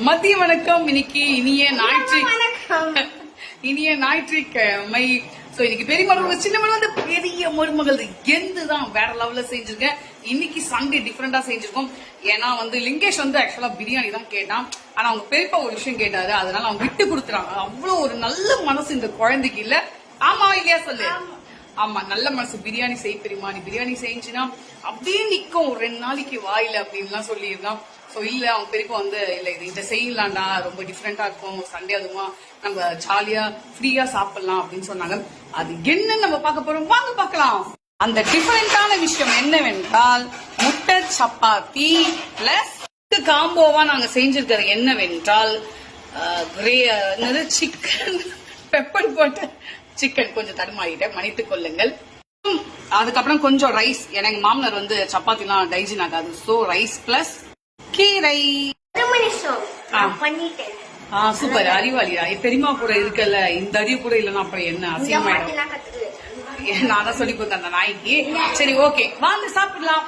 மதிய வணக்கம். இன்னைக்கு இனிய ஞாயிற்றுக்கிழமை. சோ இன்னைக்கு பெரிய மருமகள் சின்ன மருமகள் வந்து பெரிய மருமகள் எந்துதான் வேற லெவல்ல செஞ்சிருக்கேன். இன்னைக்கு சண்டே டிஃபரெண்டா செஞ்சிருக்கோம். ஏன்னா வந்து லிங்கேஷ் வந்து ஆக்சுவலா பிரியாணி தான் கேட்டான். ஆனா அவங்க பெரியப்பா ஒரு விஷயம் கேட்டாரு, அதனால அவங்க விட்டு கொடுத்துறாங்க. அவ்வளவு ஒரு நல்ல மனசு இந்த குழந்தைக்கு இல்ல. ஆமா இல்லையா சொல்லு. ஆமா, நல்ல மனசு. பிரியாணி செய் பெரியமா, நீ பிரியாணி செஞ்சுன்னா அப்படியே நிக்கும் ஒரு 2 நாளைக்கு வாயில அப்படின்லாம் சொல்லியிருந்தான். சோ இல்ல அவங்க பெரியப்பா வந்து இல்ல இதை செய்யலாம்டா, ரொம்ப டிஃப்ரெண்டா இருக்கும், சண்டே அதுமா நம்ம ஜாலியா ஃப்ரீயா சாப்பிடலாம் அப்படின்னு சொன்னாங்க. அது என்னன்னு நம்ம பார்க்க போறோம், வாங்க பார்க்கலாம். அந்த டிஃபரெண்டான விஷயம் என்னவென்றால் முட்டை சப்பாத்தி பிளஸ் காம்போவா நாங்க செஞ்சிருக்கிறது என்னவென்றால் சிக்கன் பெப்பர் போட்டு சிக்கன் கொஞ்சம் தடுமாறிட்டேன், மன்னித்துக் கொள்ளுங்கள். அதுக்கப்புறம் கொஞ்சம் ரைஸ். எனக்கு மாமனார் வந்து சப்பாத்தி எல்லாம் டைஜன் ஆகாது. சோ ரைஸ் பிளஸ் கீரை. சூப்பர், அறிவாளியா. பெரியமா கூட இருக்கல, இந்த அறிவு கூட இல்லன்னா அப்புறம் என்ன அசிங்கமாயிடும். நான் தான் சொல்லி கொடுத்தேன் அந்த நாய்க்கு. சரி ஓகே, வாங்க சாப்பிடலாம்.